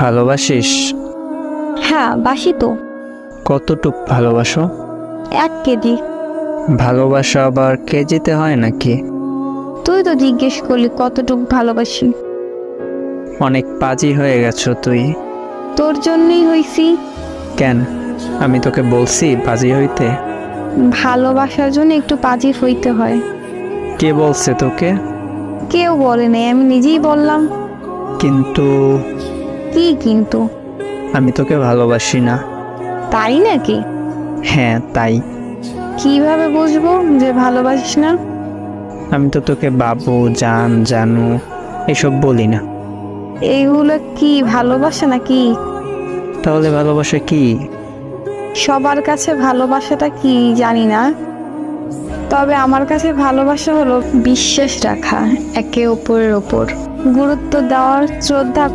ভালোবাসিস? হ্যাঁ বাসি তো। কতটুক ভালোবাসো? 1 কেজি। ভালোবাসা আবার কেজিতে হয় নাকি? তুই তো জিজ্ঞেস করলি কতটুক ভালোবাসি। অনেক পাজি হয়ে গেছো তুই। তোর জন্যই হইছি। কেন? আমি তোকে বলছি পাজি হইতে? ভালোবাসার জন্য একটু পাজি হইতে হয়। কে বলছে তোকে? কেউ বলে নাই, আমি নিজেই বললাম। কিন্তু কি কিন্তু? আমি তোকে ভালোবাসি না। তাই নাকি? হ্যাঁ তাই। কিভাবে বুঝবো যে ভালোবাসিস না? আমি তো তোকে বাবু, জান, জানু এসব বলি না। এইগুলো কি ভালোবাসা নাকি? তাহলে ভালোবাসা কি? সবার কাছে ভালোবাসাটা কি জানি না, তবে আমার কাছে ভালোবাসা হলো বিশ্বাস রাখা একে অপরের ওপর, গুরুত্ব দেওয়ার, শ্রদ্ধা